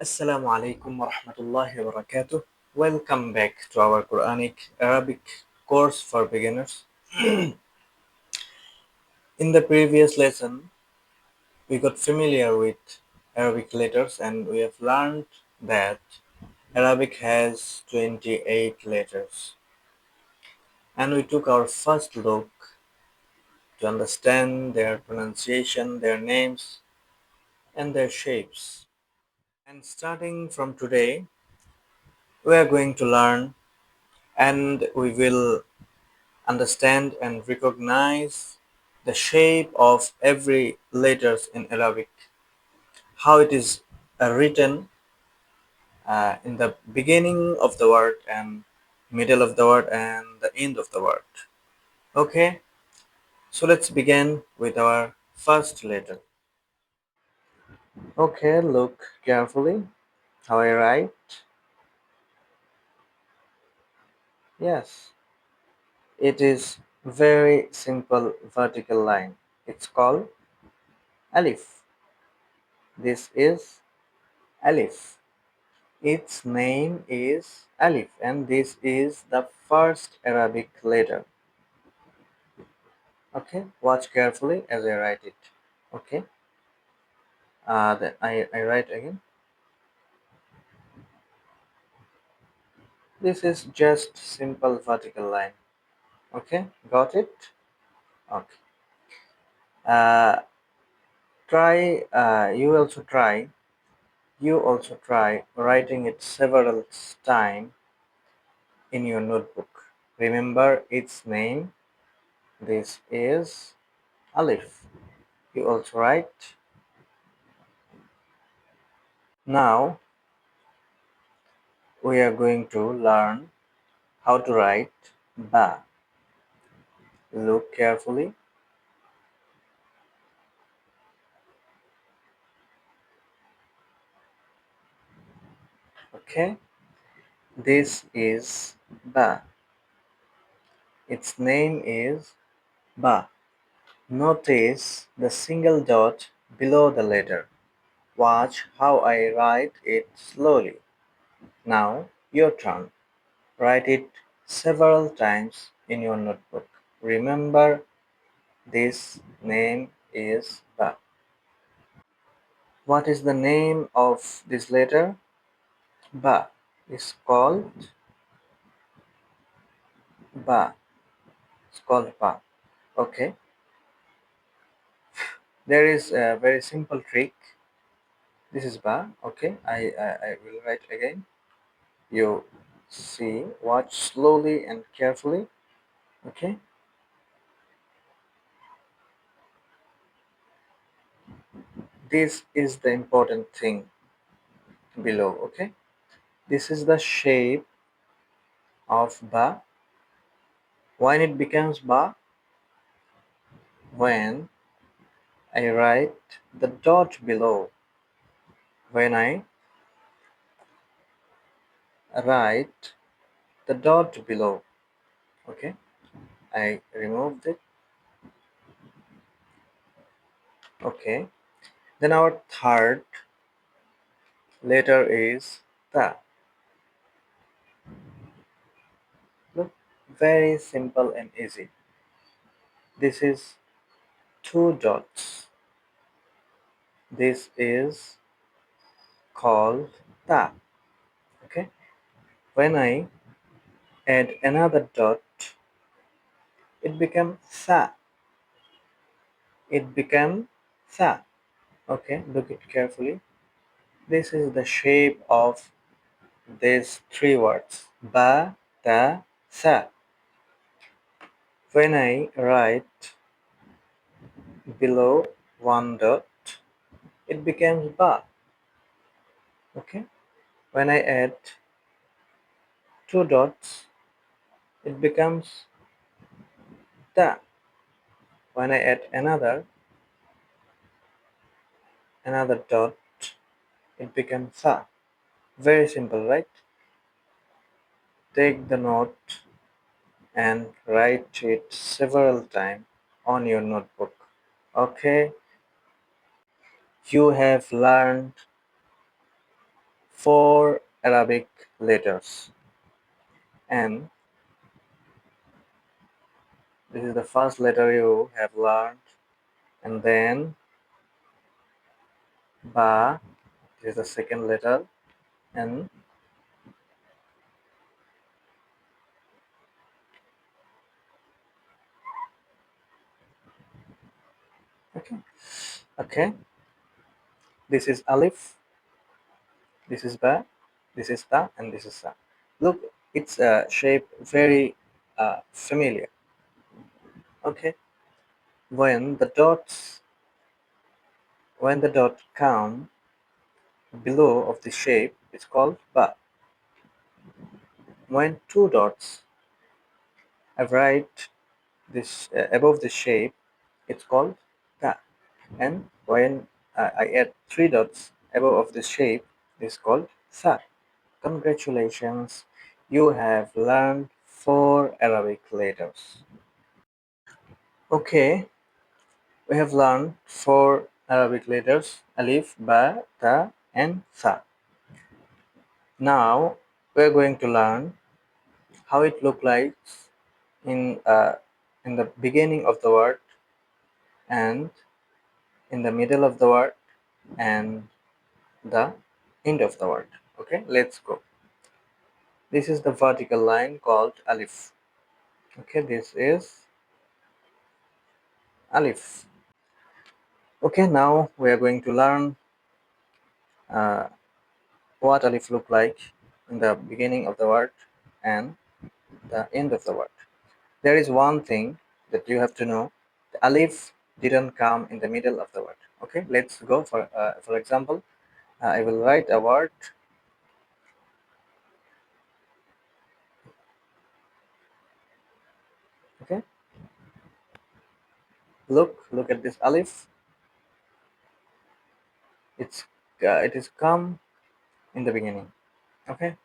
Assalamu alaikum wa rahmatullahi wa barakatuh. Welcome back to our Quranic Arabic course for beginners. In the previous lesson, we got familiar with Arabic letters and we have learned that Arabic has 28 letters. And we took our first look to understand their pronunciation, their names, and their shapes. And starting from today, we are going to learn and we will understand and recognize the shape of every letters in Arabic, how it is written in the beginning of the word and middle of the word and the end of the word. Okay, so let's begin with our first letter. Okay, look carefully how I write. Yes, it is very simple vertical line. It's called Alif. This is Alif. Its name is Alif and this is the first Arabic letter. Okay, watch carefully as I write it. Okay, then I write again. This is just simple vertical line. Okay, got it? Okay. Uh, you also try writing it several times in your notebook. Remember its name. This is Alif. You also write. Now we are going to learn how to write ba. Look carefully. Okay, this is ba. Its name is ba. Notice the single dot below the letter. Watch how I write it slowly. Now your turn. Write it several times in your notebook. Remember this name is ba. What is the name of this letter? Ba is called ba. It's called ba. Okay. There is a very simple trick. This is ba. Okay. I will write again. You see, watch slowly and carefully. Okay. This is the important thing below. Okay. This is the shape of ba. When it becomes ba, when I write the dot below. When I write the dot below. Okay. I removed it. Okay. Then our third letter is Thaa. Look, very simple and easy. This is two dots. This is called Thaa. Okay. When I add another dot, it becomes Thaa. It becomes Thaa. Okay. Look it carefully. This is the shape of these three words. Ba, Ta, Tha. When I write below one dot, it becomes ba. Okay. When I add two dots, it becomes ta. When I add another dot, it becomes sa. Very simple, right? Take the note and write it several times on your notebook. Okay. You have learned four Arabic letters, and this is the first letter you have learned, and then ba, this is the second letter, and okay, okay, this is Alif, this is ba, this is ta, and this is sa. Look, its shape very familiar. Okay, when the dots, when the dot come below of the shape, it's called ba. When two dots are right this above the shape, it's called Thaa. And when I add three dots above of the shape, it's called Thaa. Congratulations, you have learned four Arabic letters. Okay, we have learned four Arabic letters: Alif, Ba, Ta, and Tha. Now we're going to learn how it looks like in uh, in the beginning of the word, and in the middle of the word, and the end of the word. Okay, let's go. This is the vertical line called Alif. Okay, this is Alif. Okay, now we are going to learn uh, what Alif look like in the beginning of the word and the end of the word. There is one thing that you have to know: the Alif didn't come in the middle of the word. Okay, let's go for example. I will write a word. Okay, look at this Alif. It is come in the beginning. Okay,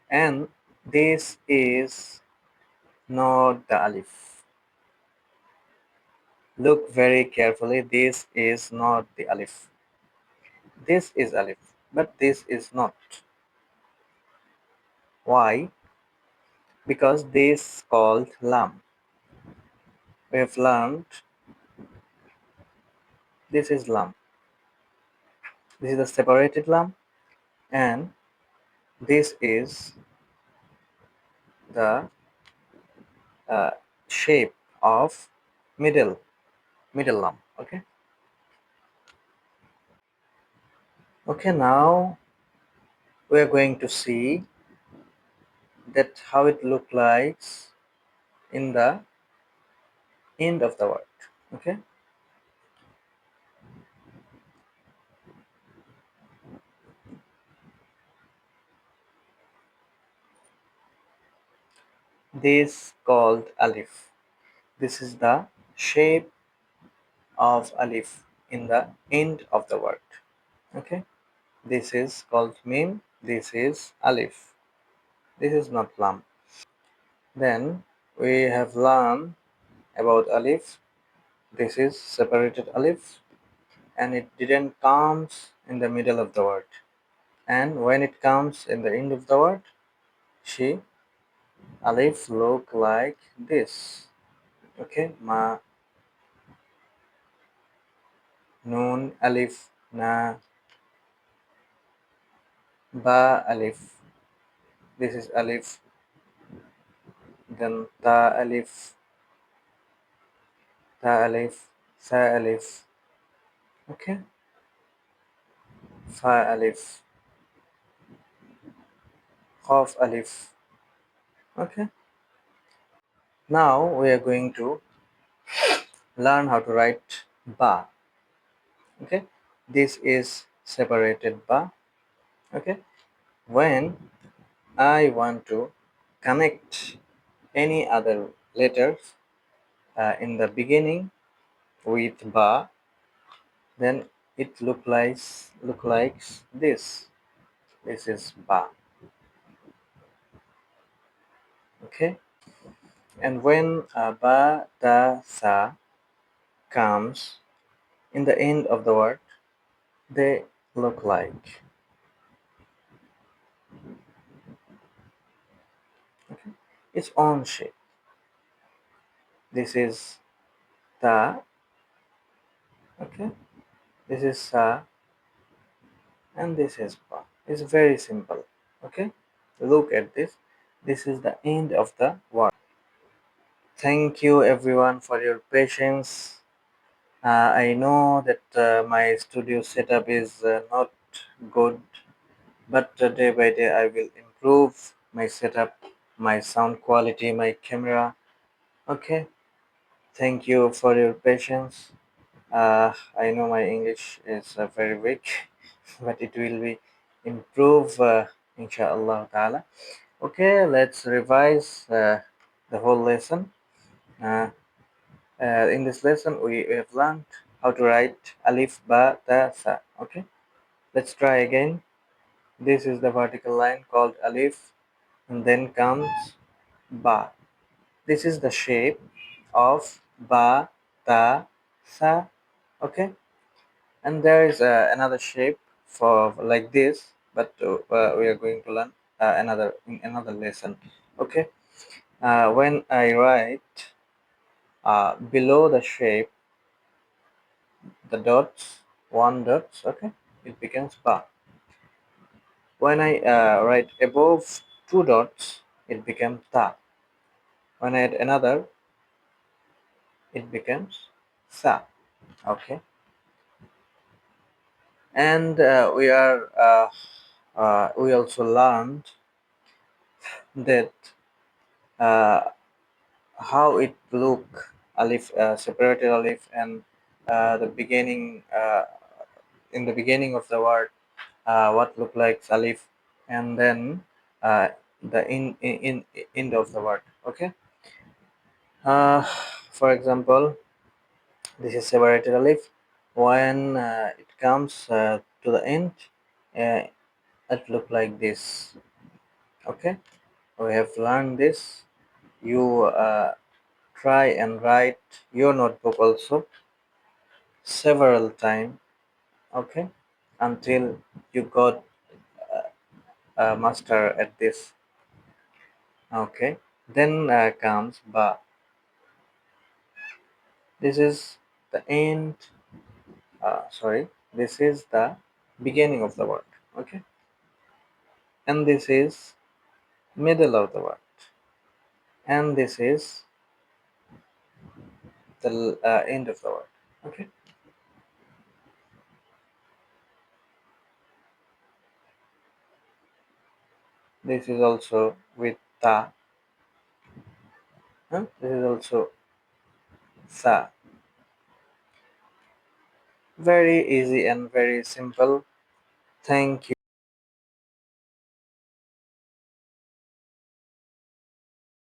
and this is not the Alif. Look very carefully. This is not the Alif. This is Alif, but this is not. Why? Because this called Lam. We have learned this is Lam. This is a separated Lam, and this is the uh, shape of middle middle Lam. Okay. Okay. Now we are going to see that how it look like in the end of the word. Okay, this called Alif. This is the shape of Alif in the end of the word. Okay, this is called Mim. This is Alif. This is not Lam. Then we have learned about Alif. This is separated Alif, and it didn't comes in the middle of the word. And when it comes in the end of the word, she Alif look like this. Okay, Ma, Noon, Alif, Na, Ba, Alif. This is Alif. Then Ta, Alif, Ta, Alif, Sa, Alif. Okay, Fa, Alif, Qaf, Alif. Okay, now we are going to learn how to write Ba. Okay, this is separated Ba. Okay, when I want to connect any other letters in the beginning with Ba, then it look like this. This is Ba. Okay, and when Ba, Ta, Sa comes in the end of the word, they look like? Okay, its own shape. This is the, okay, this is sa, and this is ba. It's very simple. Okay, look at this. This is the end of the word. Thank you everyone for your patience. I know that my studio setup is not good, but day by day I will improve my setup, my sound quality, my camera. Okay, thank you for your patience. I know my English is very weak, but it will be improve, inshallah ta'ala. Okay, let's revise the whole lesson. Uh, in this lesson, we have learned how to write alif, ba, ta, sa. Okay, let's try again. This is the vertical line called alif, and then comes ba. This is the shape of ba, ta, sa. Okay, and there is another shape for like this, but we are going to learn another in another lesson. Okay, when I write below the shape, the dots, one dots, okay, it becomes ba. When I write above two dots, it becomes ta. When I add another, it becomes sa. Okay, and we also learned that uh, how it look alif, separated alif, and the beginning, in the beginning of the word, what look like alif, and then uh, the in end of the word. Okay, uh, for example, this is separated alif. When it comes to the end, uh, it look like this. Okay, we have learned this. You try and write your notebook also several times. Okay, until you got a master at this. Okay, then comes ba. This is the end. Sorry, this is the beginning of the word. Okay, and this is middle of the word, and this is the end of the word. Okay, this is also with ta. Huh? This is also sa. Very easy and very simple. Thank you.